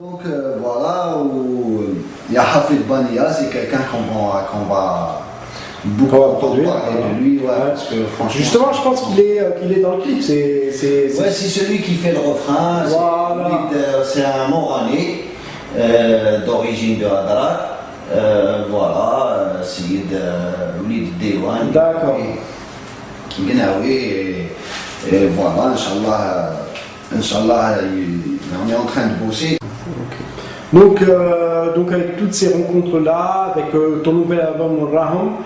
Donc voilà, où il y a Hafid Bania, c'est quelqu'un qu'on va beaucoup entendre parler de lui, ouais, parce que franchement. Justement, je pense qu'il est dans le clip. Ouais, c'est celui qui fait le refrain. Voilà. C'est un Moranais d'origine de Hadrar. Voilà, Sid Oulid Dewan. D'accord. Gnaoui, et voilà, Inch'Allah, on est en train de bosser. Donc avec toutes ces rencontres-là, avec ton nouvel album Raham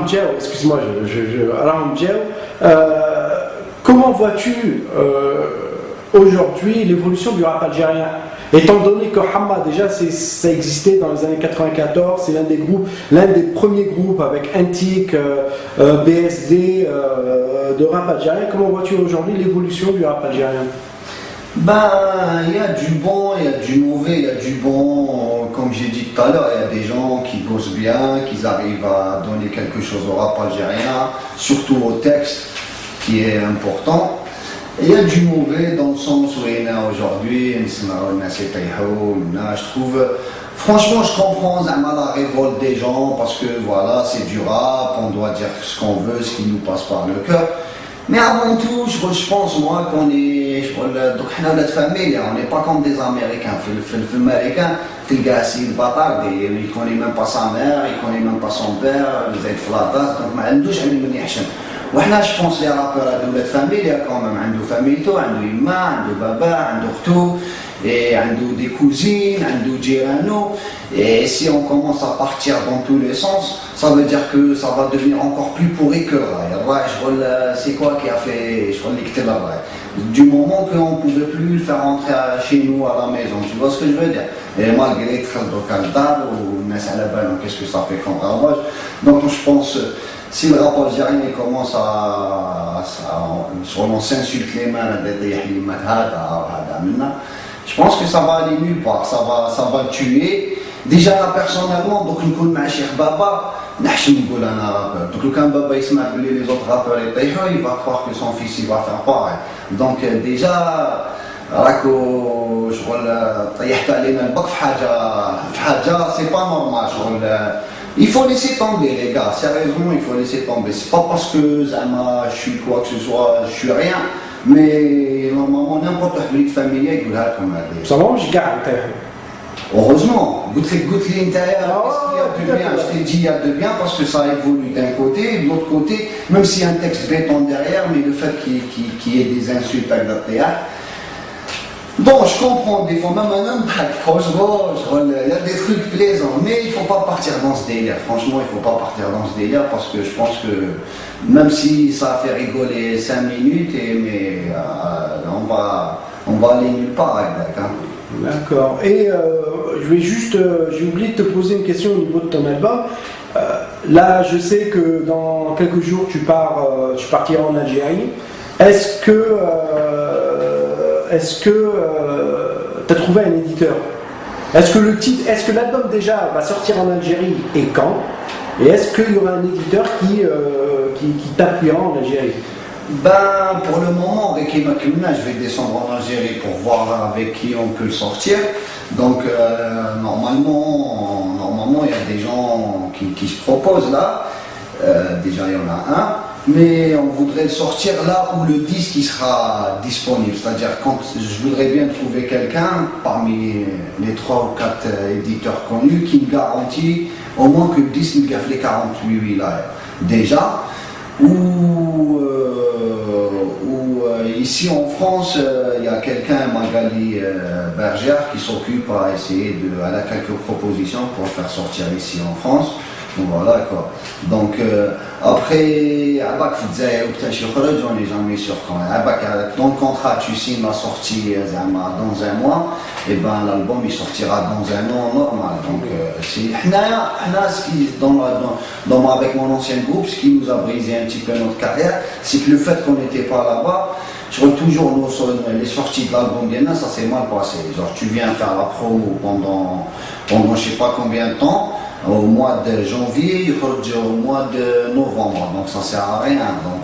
Djao, excuse-moi, Raham Djao, comment vois-tu aujourd'hui l'évolution du rap algérien? Étant donné que Hamma, déjà, ça existait dans les années 94, c'est l'un des premiers groupes avec Antique, BSD, de rap algérien. Comment vois-tu aujourd'hui l'évolution du rap algérien? Ben, il y a du bon, il y a du mauvais, il y a du bon, comme j'ai dit tout à l'heure, il y a des gens qui bossent bien, qui arrivent à donner quelque chose au rap algérien, surtout au texte, qui est important. Et il y a du mauvais dans le sens où il y en a aujourd'hui, je trouve, franchement je comprends la révolte des gens, parce que voilà, c'est du rap, on doit dire ce qu'on veut, ce qui nous passe par le cœur. Mais avant tout, je pense moi qu'on est, de famille, on n'est pas comme des Américains. Le américain, il ne connaît même pas sa mère, il ne connaît même pas son père, il est flatas, donc ما عندوش علم من يحشم. وحنا je pense les rappeurs de la famille, il y a quand même عنده famille, عنده يما, عنده بابا, عنده اختو, et عنده des cousines, عنده جيرانو. Et si on commence à partir dans tous les sens, ça veut dire que ça va devenir encore plus pourri que le rail. C'est quoi qui a fait le rail? Du moment qu'on ne pouvait plus le faire rentrer chez nous à la maison, tu vois ce que je veux dire? Et malgré le Kaldar ou qu'est-ce que ça fait comme ravage. Donc je pense, si le rap algérien commence à s'insulter les mains, je pense que ça va aller nulle part, ça va le tuer. Déjà là personnellement, donc nous connaissons Cheikh Baba, نحشم نقول انا رابر. Donc لو كان بابا يسمع بلي les autres rappeurs يطيحوا, il va croire que son fils il va faire pareil. Donc déjà راكو شغل طيحت علينا البق في حاجه c'est pas normal شغل. Il faut laisser tomber les gars, sérieusement il faut laisser tomber. C'est pas parce que Zama je suis quoi que ce soit, je suis rien, mais normalement n'importe quelle famille يقولها لكم هذه. Ça mange كاع يطيحوا. Heureusement, qu'est-ce qu'il y a de bien? Je t'ai dit il y a de bien parce que ça évolue d'un côté, et de l'autre côté, même s'il y a un texte béton derrière, mais le fait qu'il y ait des insultes à la théâtre. Bon, je comprends, des fois, même un homme, franchement, il y a des trucs plaisants, mais il ne faut pas partir dans ce délire. Franchement, il ne faut pas partir dans ce délire parce que je pense que même si ça a fait rigoler 5 minutes, mais on va aller nulle part avec ça. D'accord. Et j'ai oublié de te poser une question au niveau de ton album. Là, je sais que dans quelques jours, tu partiras en Algérie. Est-ce que tu as trouvé un éditeur? Est-ce que l'album déjà va sortir en Algérie et quand? Et est-ce qu'il y aura un éditeur qui t'appuiera en Algérie? Ben, pour le moment, avec Ima Kouna, je vais descendre en Algérie pour voir avec qui on peut le sortir. Donc, normalement, il y a des gens qui se proposent là. Déjà, il y en a un. Mais on voudrait le sortir là où le disque il sera disponible. C'est-à-dire, quand je voudrais bien trouver quelqu'un parmi les 3 ou 4 éditeurs connus qui me garantit au moins que le disque me gaffe les 48 wilayas. Déjà, ou ici en France, il y a quelqu'un, Magali Bergère, qui s'occupe à essayer elle a quelques propositions pour le faire sortir ici en France. Donc voilà quoi. Donc après, on n'est jamais sûr quand même. Dans le contrat, tu signes la sortie dans un mois, et ben l'album il sortira dans un an normal. Donc avec mon ancien groupe, ce qui nous a brisé un petit peu notre carrière, c'est que le fait qu'on n'était pas là-bas, je vois toujours les sorties de l'album ça s'est mal passé. Genre tu viens faire la promo pendant je sais pas combien de temps. au mois de janvier, il sort au mois de novembre, donc ça sert à rien. Donc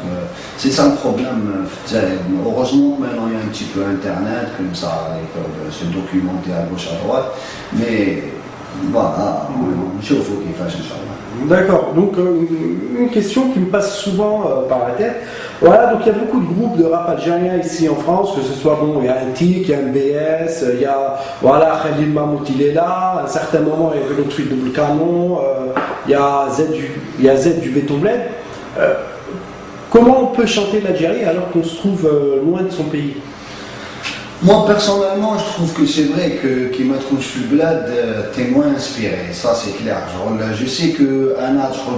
c'est ça le problème. Heureusement maintenant il y a un petit peu internet, comme ça ils peuvent se documenter à gauche à droite, mais voilà, il faut qu'il fasse Inch'Allah. D'accord, donc une question qui me passe souvent par la tête. Voilà, donc il y a beaucoup de groupes de rap algériens ici en France, que ce soit bon, il y a un TIC, il y a un BS, il y a voilà, Khalil Mahmoud il est là, à un certain moment il y avait le truc de Canon, il y a Z du Béton Bled. Comment on peut chanter l'Algérie alors qu'on se trouve loin de son pays? Moi personnellement, je trouve que c'est vrai que qui m'a trouvé le bled, t'es moins inspiré, ça c'est clair. Genre, là, je sais que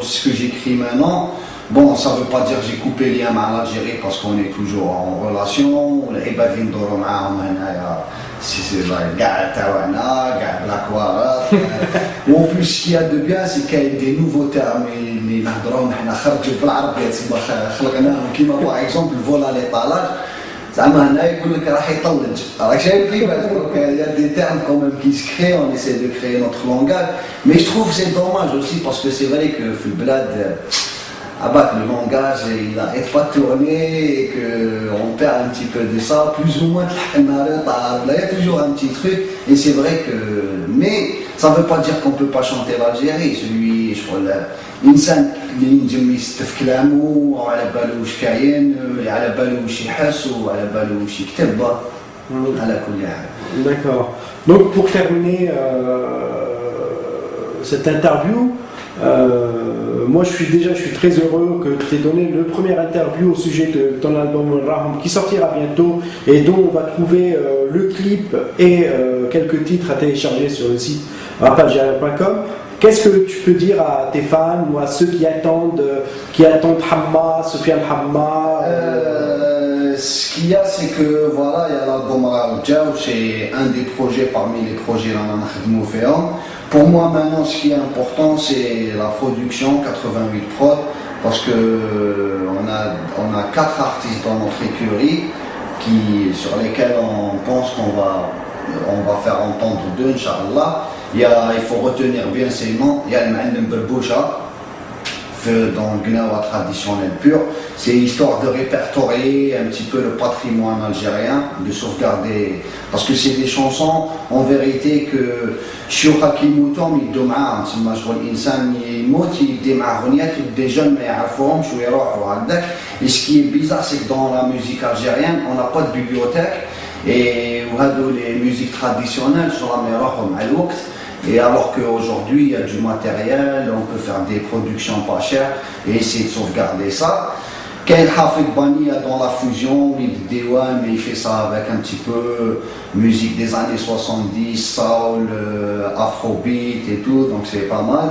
ce que j'écris maintenant, bon, ça ne veut pas dire que j'ai coupé les liens avec l'Algérie parce qu'on est toujours en relation. Les Ibadin d'Oro معاهم هنايا c'est قاعد تاعنا قاعد لاكوارات. En plus, ce qu'il y a de bien, c'est qu'il y a des nouveaux termes اللي نهضروهم حنا خرجوا بالعربية تما خلقناهم كيما par exemple le vol à l'étalage. زعما هنا يقول لك راح يطلج راك شايف كيفاش il y a des termes quand même qui se créent, on essaie de créer notre langage, mais je trouve que c'est dommage aussi parce que c'est vrai que في البلاد le langage il n'arrête pas de tourner et qu'on perd un petit peu de ça, plus ou moins il y a toujours un petit truc, et c'est vrai que, mais ça ne veut pas dire qu'on ne peut pas chanter l'Algérie. Celui, je crois, الإنسان اللي ينجم يستف كلامه وعلى باله واش كاين على باله واش يحس وعلى باله واش يكتب على كل حال. D'accord. Donc pour terminer cette interview, moi je suis très heureux que tu aies donné le premier interview au sujet de ton album Raham qui sortira bientôt et dont on va trouver le clip et quelques titres à télécharger sur le site rapalgérien.com. Qu'est-ce que tu peux dire à tes fans ou à ceux qui attendent Hamma, Sofiane Hamma Ce qu'il y a, c'est que voilà, il y a l'album Raham Djaou, c'est un des projets parmi les projets là. Pour moi maintenant, ce qui est important, c'est la production 88 prod, parce que on a 4 artistes dans notre écurie sur lesquels on pense qu'on va faire entendre deux, Inch'Allah. Il faut retenir bien ces noms. Il y a le Ma'alem Berboucha, dans le Gnawa traditionnel pur. C'est histoire de répertorier un petit peu le patrimoine algérien, de sauvegarder, parce que c'est des chansons en vérité que Shoucha qui mouton, il dommage, c'est ma joie l'insan, il mout, il démarre, des jeunes mais à fond, je suis et ce qui est bizarre, c'est que dans la musique algérienne, on n'a pas de bibliothèque, et les musiques traditionnelles, sur la meilleure, et alors qu'aujourd'hui il y a du matériel, on peut faire des productions pas chères et essayer de sauvegarder ça. Ken Hafid Bani dans la fusion, mais il fait ça avec un petit peu musique des années 70, soul, afrobeat et tout, donc c'est pas mal.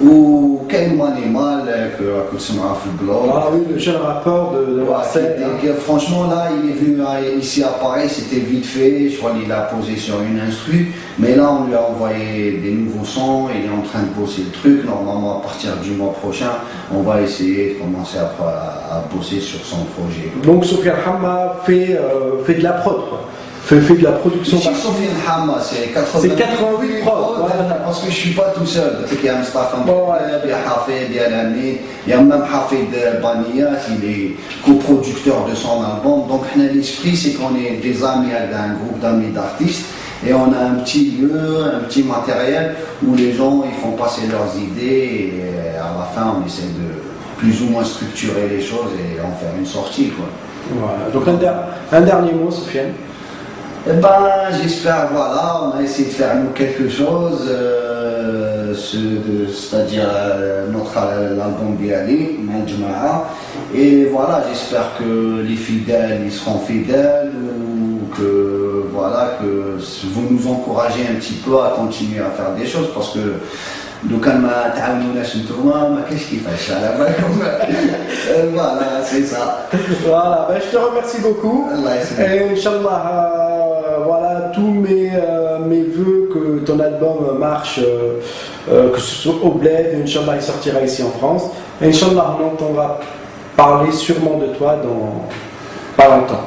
Ou Ken Manimal que tu m'as fait le blog. Ah oui, le jeune rappeur de Marseille. Franchement là, il est venu ici à Paris, c'était vite fait, je crois qu'il a posé sur une instru, mais là on lui a envoyé des nouveaux sons, il est en train de bosser le truc. Normalement à partir du mois prochain, on va essayer de commencer à bosser sur son projet. Donc Sofiane Hamma fait de la prod, quoi. Fait de la production. Sofiane Hamma, c'est 88 prod. Parce que je suis pas tout seul. Il y a Mustafa Mouhab, il y a Hafid, il y a Lamine, il y a même Hafid Baniya, il est coproducteur de son album. Donc l'esprit, c'est qu'on est des amis avec un groupe d'amis d'artistes et on a un petit lieu, un petit matériel où les gens ils font passer leurs idées et à la fin on essaie de plus ou moins structurer les choses et en faire une sortie, quoi. Voilà. Donc un dernier mot, Sofiane. Eh ben, j'espère, voilà, on a essayé de faire nous quelque chose, c'est-à-dire l'album Biali, Manjma'a, et voilà, j'espère que les fidèles, ils seront fidèles, ou que, voilà, que vous nous encouragez un petit peu à continuer à faire des choses, parce que donc كان ما تعاونوناش نتوما ما كاينش كيفاش على بالكم. Voilà, c'est ça. Voilà, ben, je te remercie beaucoup. Et Inch'Allah, voilà, tous mes vœux que ton album marche, que ce soit au Bled, Inch'Allah il sortira ici en France. Et Inch'Allah on entendra parler sûrement de toi dans pas longtemps.